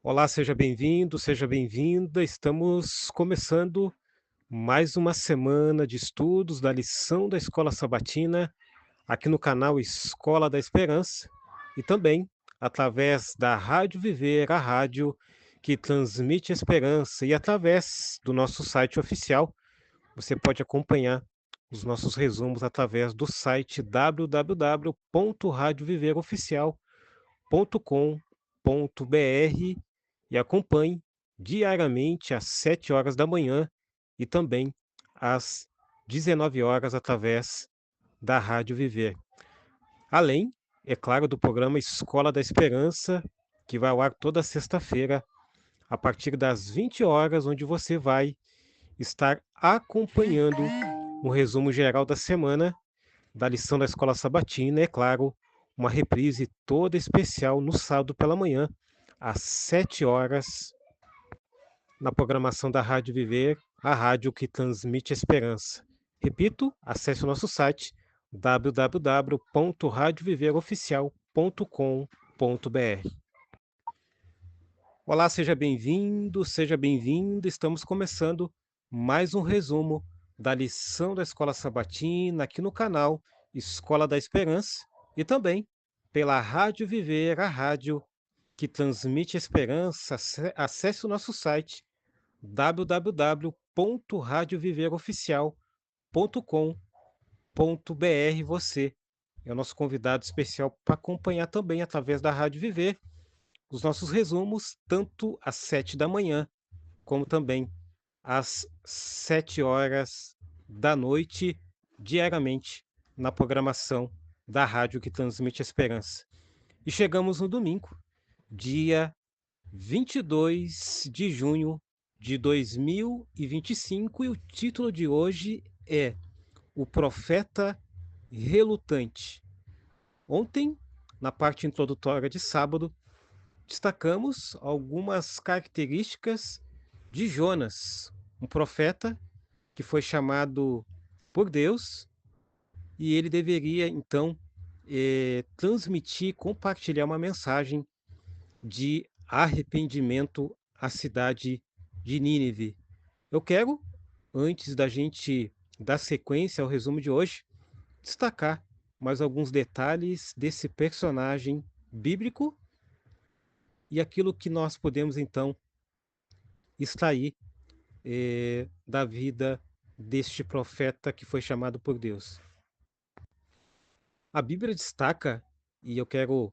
Olá, seja bem-vindo, seja bem-vinda. Estamos começando mais uma semana de estudos da lição da Escola Sabatina aqui no canal Escola da Esperança e também através da Rádio Viver, a rádio que transmite esperança, e através do nosso site oficial. Você pode acompanhar os nossos resumos através do site www.radioviveroficial.com.br e acompanhe diariamente às 7 horas da manhã e também às 19 horas através da Rádio Viver. Além, é claro, do programa Escola da Esperança, que vai ao ar toda sexta-feira, a partir das 20 horas, onde você vai estar acompanhando um resumo geral da semana da lição da Escola Sabatina, e, é claro, uma reprise toda especial no sábado pela manhã, às 7 horas, na programação da Rádio Viver, a rádio que transmite esperança. Repito, acesse o nosso site www.radioviveroficial.com.br. Olá, seja bem-vindo, seja bem-vinda. Estamos começando mais um resumo da lição da Escola Sabatina aqui no canal Escola da Esperança e também pela Rádio Viver, a rádio que transmite esperança. Acesse o nosso site www.radioviveroficial.com.br. Você é o nosso convidado especial para acompanhar também através da Rádio Viver os nossos resumos, tanto às 7 da manhã, como também às 7 horas da noite, diariamente, na programação da rádio que transmite esperança. E chegamos no domingo, dia 22 de junho de 2025, e o título de hoje é O Profeta Relutante. Ontem, na parte introdutória de sábado, destacamos algumas características de Jonas, um profeta que foi chamado por Deus, e ele deveria então transmitir, compartilhar uma mensagem de arrependimento à cidade de Nínive. Eu quero, antes da gente dar sequência ao resumo de hoje, destacar mais alguns detalhes desse personagem bíblico e aquilo que nós podemos então extrair da vida deste profeta que foi chamado por Deus. A Bíblia destaca, e eu quero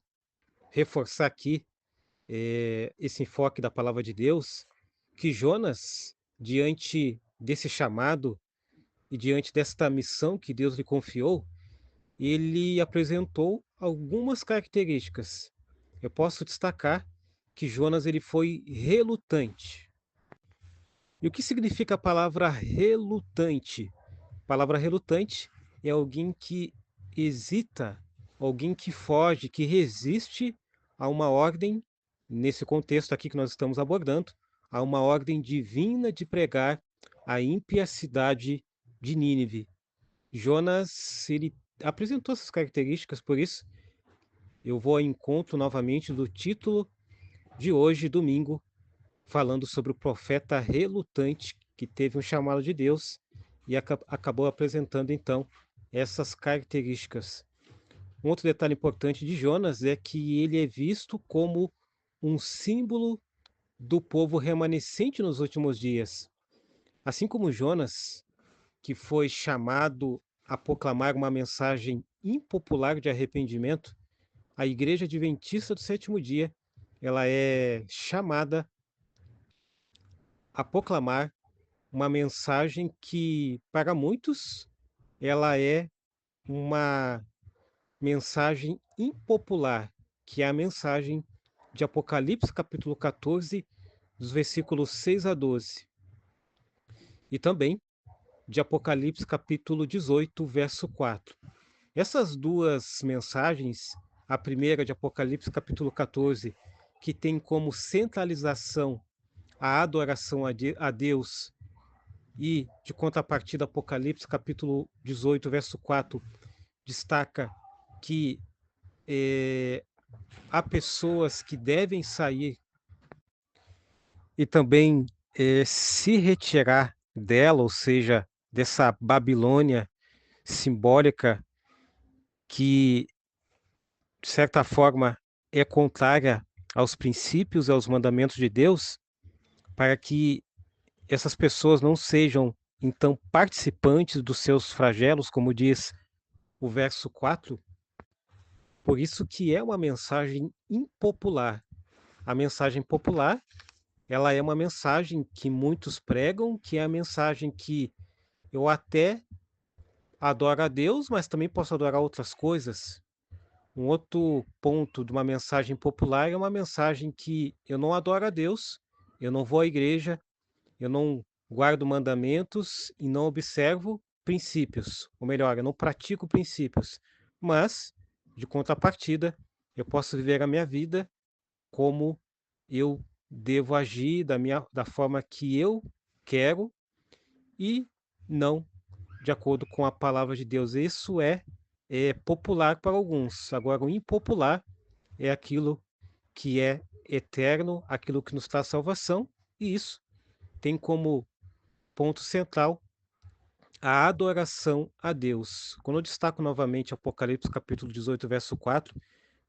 reforçar aqui esse enfoque da palavra de Deus, que Jonas, diante desse chamado e diante desta missão que Deus lhe confiou, ele apresentou algumas características. Eu posso destacar que Jonas ele foi relutante. E o que significa a palavra relutante? A palavra relutante é alguém que hesita, alguém que foge, que resiste a uma ordem, nesse contexto aqui que nós estamos abordando, a uma ordem divina de pregar a ímpia cidade de Nínive. Jonas, ele apresentou essas características, por isso eu vou ao encontro novamente do título de hoje, domingo, falando sobre o profeta relutante que teve um chamado de Deus e acabou apresentando então essas características. Um outro detalhe importante de Jonas é que ele é visto como um símbolo do povo remanescente nos últimos dias. Assim como Jonas, que foi chamado a proclamar uma mensagem impopular de arrependimento, a Igreja Adventista do Sétimo Dia, ela é chamada a proclamar uma mensagem que, para muitos, ela é uma mensagem impopular, que é a mensagem de Apocalipse, capítulo 14, dos versículos 6 a 12, e também de Apocalipse, capítulo 18, verso 4. Essas duas mensagens, a primeira de Apocalipse, capítulo 14, que tem como centralização a adoração a Deus, e de contrapartida, Apocalipse, capítulo 18, verso 4, destaca que há pessoas que devem sair e também se retirar dela, ou seja, dessa Babilônia simbólica que, de certa forma, é contrária aos princípios e aos mandamentos de Deus, para que essas pessoas não sejam, então, participantes dos seus flagelos, como diz o verso 4. Por isso que é uma mensagem impopular. A mensagem popular, ela é uma mensagem que muitos pregam, que é a mensagem que eu até adoro a Deus, mas também posso adorar outras coisas. Um outro ponto de uma mensagem popular é uma mensagem que eu não adoro a Deus, eu não vou à igreja, eu não guardo mandamentos e não observo princípios. Ou melhor, eu não pratico princípios. Mas, de contrapartida, eu posso viver a minha vida como eu devo agir, da forma que eu quero e não de acordo com a palavra de Deus. Isso é popular para alguns. Agora, o impopular é aquilo que é eterno, aquilo que nos traz salvação, e isso tem como ponto central a adoração a Deus. Quando eu destaco novamente Apocalipse capítulo 18, verso 4,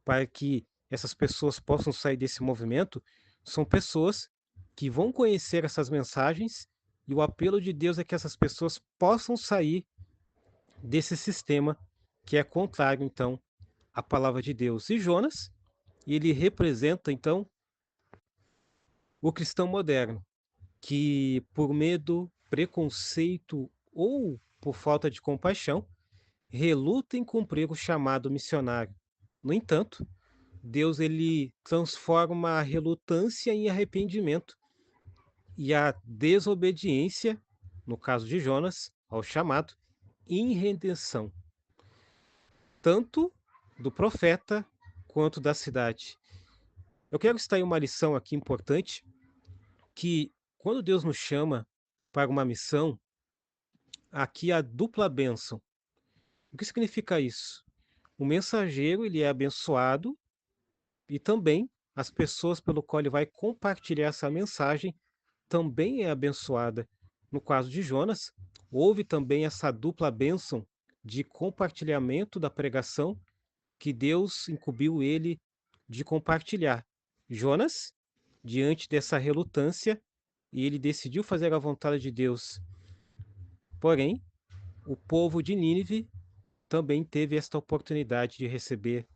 para que essas pessoas possam sair desse movimento, são pessoas que vão conhecer essas mensagens, e o apelo de Deus é que essas pessoas possam sair desse sistema que é contrário, então, à palavra de Deus. E Jonas, ele representa, então, o cristão moderno, que por medo, preconceito ou por falta de compaixão, reluta em cumprir o chamado missionário. No entanto, Deus ele transforma a relutância em arrependimento e a desobediência, no caso de Jonas, ao chamado, em redenção, tanto do profeta quanto da cidade. Eu quero extrair uma lição aqui importante, que quando Deus nos chama para uma missão, aqui há dupla bênção. O que significa isso? O mensageiro ele é abençoado e também as pessoas pelo qual ele vai compartilhar essa mensagem também é abençoada. No caso de Jonas, houve também essa dupla bênção de compartilhamento da pregação que Deus incumbiu ele de compartilhar. Jonas, diante dessa relutância, ele decidiu fazer a vontade de Deus. Porém, o povo de Nínive também teve esta oportunidade de receber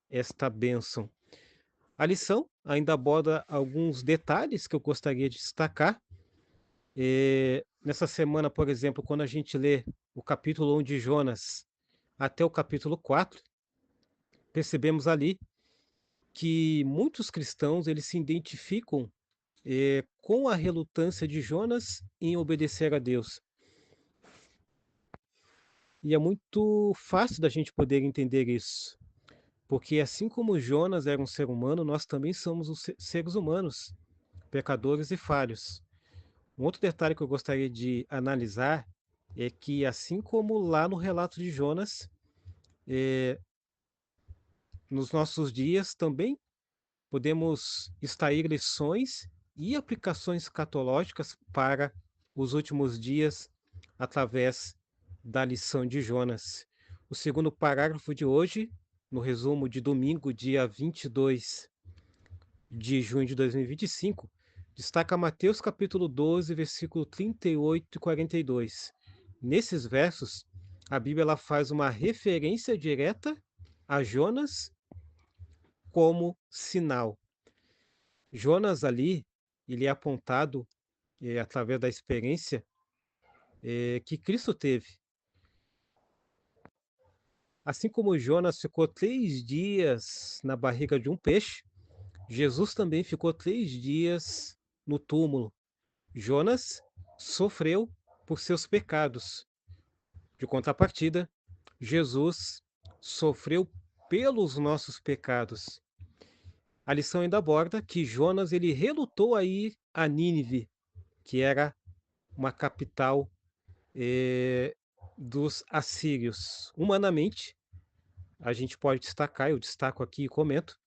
esta bênção. A lição ainda aborda alguns detalhes que eu gostaria de destacar. Nessa semana, por exemplo, quando a gente lê o capítulo 1 de Jonas até o capítulo 4, percebemos ali que muitos cristãos eles se identificam com a relutância de Jonas em obedecer a Deus. E é muito fácil da gente poder entender isso, porque assim como Jonas era um ser humano, nós também somos os seres humanos, pecadores e falhos. Um outro detalhe que eu gostaria de analisar é que, assim como lá no relato de Jonas, nos nossos dias também podemos extrair lições e aplicações escatológicas para os últimos dias através da lição de Jonas. O segundo parágrafo de hoje, no resumo de domingo, dia 22 de junho de 2025, destaca Mateus capítulo 12, versículo 38 e 42. Nesses versos, a Bíblia ela faz uma referência direta a Jonas como sinal. Jonas ali, ele é apontado através da experiência que Cristo teve. Assim como Jonas ficou 3 dias na barriga de um peixe, Jesus também ficou 3 dias no túmulo. Jonas sofreu por seus pecados. De contrapartida, Jesus sofreu pelos nossos pecados. A lição ainda aborda que Jonas ele relutou a ir a Nínive, que era uma capital dos assírios. Humanamente, a gente pode destacar, eu destaco aqui e comento,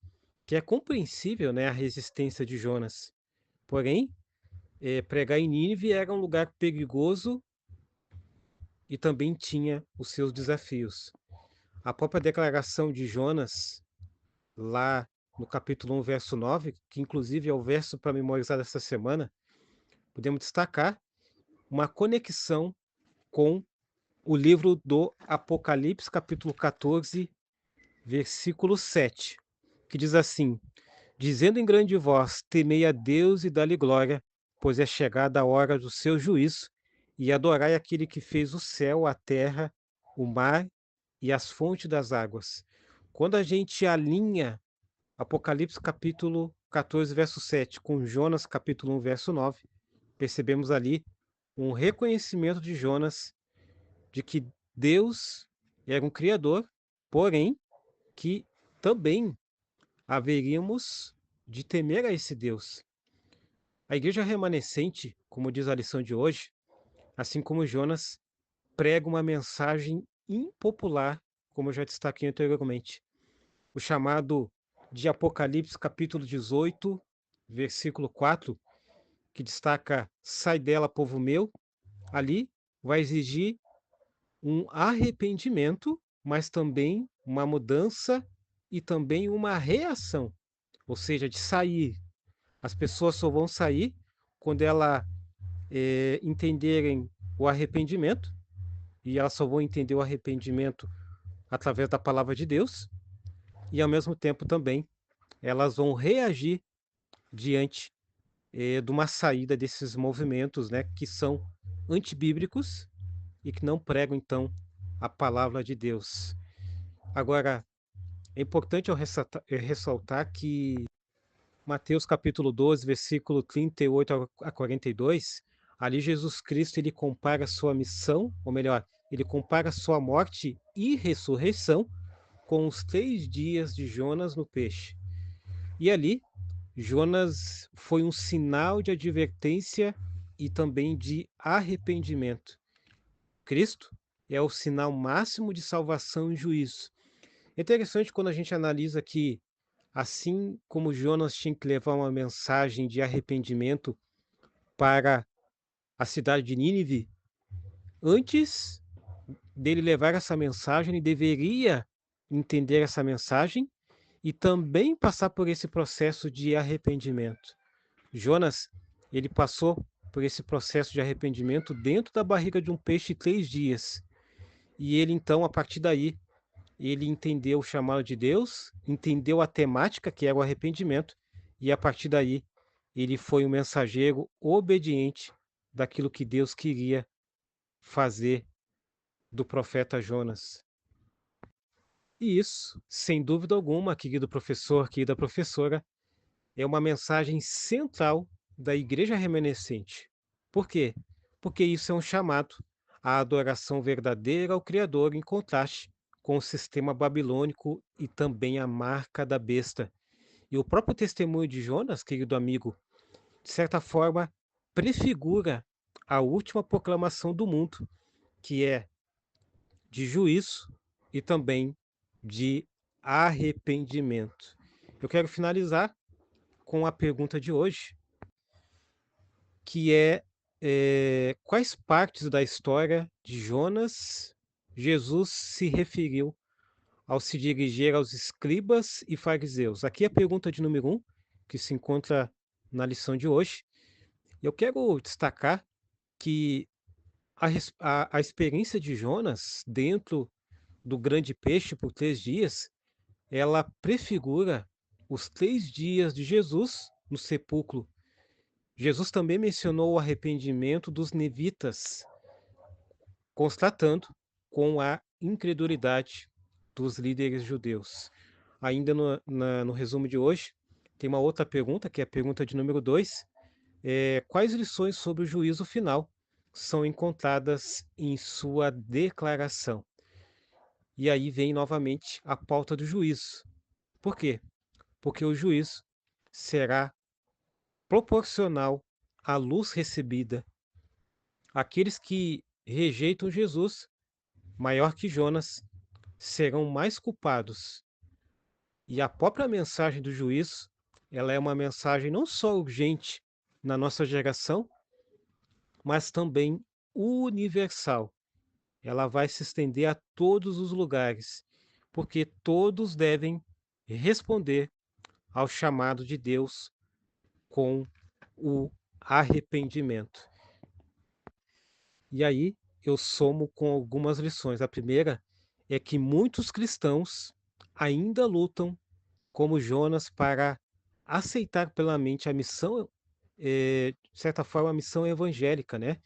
que é compreensível, né, a resistência de Jonas. Porém, pregar em Nínive era um lugar perigoso e também tinha os seus desafios. A própria declaração de Jonas, lá no capítulo 1, verso 9, que inclusive é o verso para memorizar dessa semana, podemos destacar uma conexão com o livro do Apocalipse, capítulo 14, versículo 7, que diz assim: dizendo em grande voz, temei a Deus e dá-lhe glória, pois é chegada a hora do seu juízo, e adorai aquele que fez o céu, a terra, o mar e as fontes das águas. Quando a gente alinha Apocalipse capítulo 14, verso 7, com Jonas capítulo 1, verso 9, percebemos ali um reconhecimento de Jonas de que Deus era um criador, porém que também haveríamos de temer a esse Deus. A igreja remanescente, como diz a lição de hoje, assim como Jonas, prega uma mensagem impopular, como eu já destaquei anteriormente. O chamado de Apocalipse, capítulo 18, versículo 4, que destaca: sai dela, povo meu, ali vai exigir um arrependimento, mas também uma mudança e também uma reação, ou seja, de sair. As pessoas só vão sair quando elas entenderem o arrependimento, e elas só vão entender o arrependimento através da palavra de Deus, e ao mesmo tempo também elas vão reagir diante de uma saída desses movimentos, né, que são antibíblicos e que não pregam, então, a palavra de Deus. Agora, é importante eu ressaltar que Mateus capítulo 12, versículo 38 a 42, ali Jesus Cristo ele compara a sua missão, ou melhor, ele compara a sua morte e ressurreição com os 3 dias de Jonas no peixe. E ali, Jonas foi um sinal de advertência e também de arrependimento. Cristo é o sinal máximo de salvação e juízo. É interessante quando a gente analisa que, assim como Jonas tinha que levar uma mensagem de arrependimento para a cidade de Nínive, antes dele levar essa mensagem, ele deveria entender essa mensagem e também passar por esse processo de arrependimento. Jonas, ele passou por esse processo de arrependimento dentro da barriga de um peixe 3 dias. E ele então, a partir daí, ele entendeu o chamado de Deus, entendeu a temática que era o arrependimento, e a partir daí ele foi um mensageiro obediente daquilo que Deus queria fazer do profeta Jonas. E isso, sem dúvida alguma, querido professor, querida professora, é uma mensagem central da igreja remanescente. Por quê? Porque isso é um chamado à adoração verdadeira ao Criador, em contraste com o sistema babilônico e também a marca da besta. E o próprio testemunho de Jonas, querido amigo, de certa forma, prefigura a última proclamação do mundo, que é de juízo e também de arrependimento. Eu quero finalizar com a pergunta de hoje, que quais partes da história de Jonas Jesus se referiu ao se dirigir aos escribas e fariseus? Aqui é a pergunta de número 1, que se encontra na lição de hoje. Eu quero destacar que a experiência de Jonas dentro do grande peixe por 3 dias, ela prefigura os 3 dias de Jesus no sepulcro. Jesus também mencionou o arrependimento dos nevitas, constatando com a incredulidade dos líderes judeus. Ainda no resumo de hoje, tem uma outra pergunta, que é a pergunta de número 2. Quais lições sobre o juízo final são encontradas em sua declaração? E aí vem novamente a pauta do juízo. Por quê? Porque o juízo será proporcional à luz recebida. Aqueles que rejeitam Jesus, maior que Jonas, serão mais culpados. E a própria mensagem do juízo, ela é uma mensagem não só urgente na nossa geração, mas também universal. Ela vai se estender a todos os lugares, porque todos devem responder ao chamado de Deus com o arrependimento. E aí eu somo com algumas lições. A primeira é que muitos cristãos ainda lutam, como Jonas, para aceitar plenamente a missão, de certa forma, a missão evangélica, né?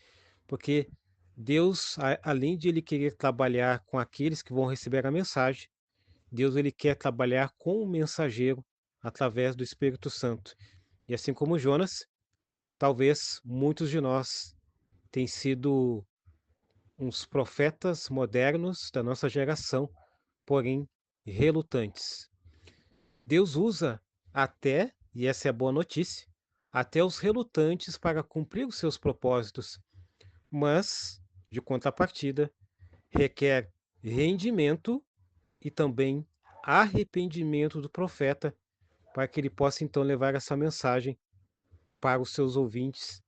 Porque Deus, além de ele querer trabalhar com aqueles que vão receber a mensagem, Deus ele quer trabalhar com o mensageiro através do Espírito Santo. E assim como Jonas, talvez muitos de nós tenham sido uns profetas modernos da nossa geração, porém relutantes. Deus usa até, e essa é a boa notícia, até os relutantes para cumprir os seus propósitos, mas, de contrapartida, requer rendimento e também arrependimento do profeta para que ele possa então levar essa mensagem para os seus ouvintes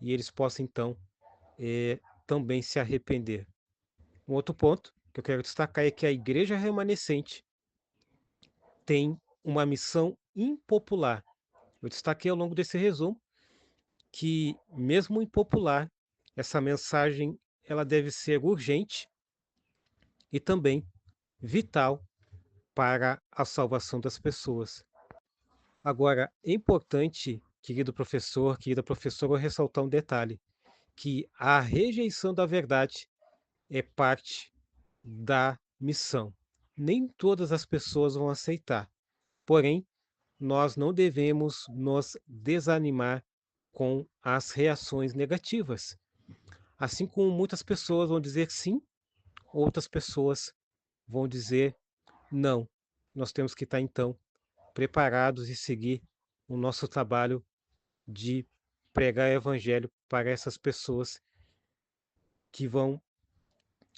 e eles possam então também se arrepender. Um outro ponto que eu quero destacar é que a igreja remanescente tem uma missão impopular. Eu destaquei ao longo desse resumo que, mesmo impopular, essa mensagem ela deve ser urgente e também vital para a salvação das pessoas. Agora, é importante, querida professora, ressaltar um detalhe, que a rejeição da verdade é parte da missão. Nem todas as pessoas vão aceitar, porém, nós não devemos nos desanimar com as reações negativas. Assim como muitas pessoas vão dizer sim, outras pessoas vão dizer não. Nós temos que estar, então, preparados e seguir o nosso trabalho de pregar o evangelho para essas pessoas que vão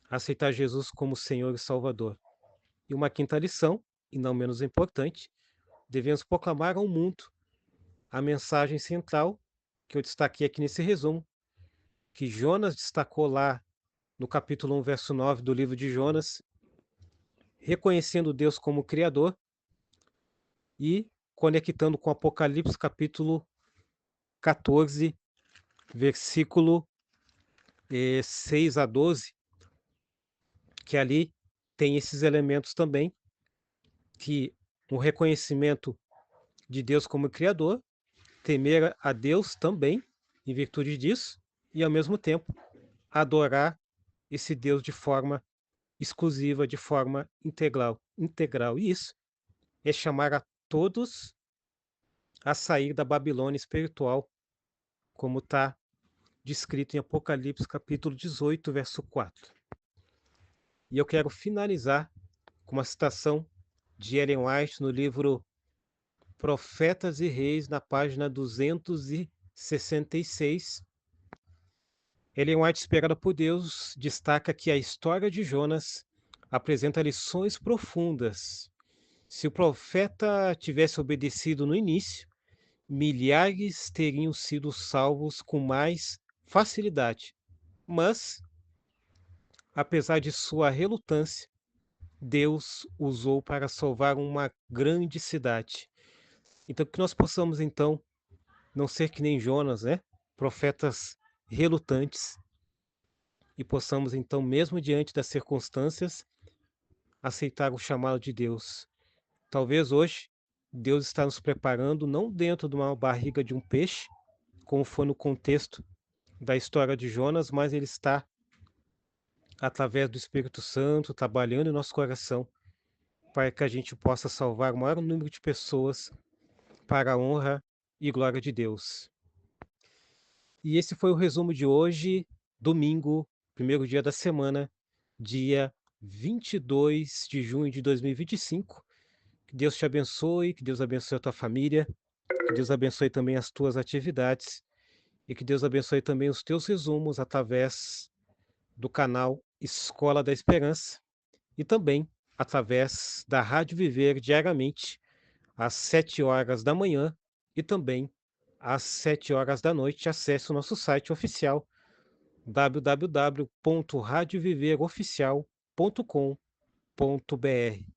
aceitar Jesus como Senhor e Salvador. E uma quinta lição, e não menos importante, devemos proclamar ao mundo a mensagem central que eu destaquei aqui nesse resumo, que Jonas destacou lá no capítulo 1, verso 9 do livro de Jonas, reconhecendo Deus como Criador e conectando com Apocalipse capítulo 14, versículo 6 a 12, que ali tem esses elementos também, que o reconhecimento de Deus como Criador, temer a Deus também, em virtude disso, e ao mesmo tempo adorar esse Deus de forma exclusiva, de forma integral. E isso é chamar a todos a sair da Babilônia espiritual, como está descrito em Apocalipse capítulo 18, verso 4. E eu quero finalizar com uma citação de Ellen White no livro Profetas e Reis, na página 266. Ellen White, inspirada por Deus, destaca que a história de Jonas apresenta lições profundas. Se o profeta tivesse obedecido no início, milhares teriam sido salvos com mais facilidade. Mas, apesar de sua relutância, Deus usou para salvar uma grande cidade. Então, que nós possamos, então, não ser que nem Jonas, né? Profetas relutantes, e possamos, então, mesmo diante das circunstâncias, aceitar o chamado de Deus. Talvez hoje Deus está nos preparando não dentro de uma barriga de um peixe, como foi no contexto da história de Jonas, mas Ele está, através do Espírito Santo, trabalhando em nosso coração para que a gente possa salvar o maior número de pessoas para a honra e glória de Deus. E esse foi o resumo de hoje, domingo, primeiro dia da semana, dia 22 de junho de 2025. Que Deus te abençoe, que Deus abençoe a tua família, que Deus abençoe também as tuas atividades e que Deus abençoe também os teus resumos através do canal Escola da Esperança e também através da Rádio Viver diariamente às 7 horas da manhã e também às 7 horas da noite, acesse o nosso site oficial www.radioviveroficial.com.br.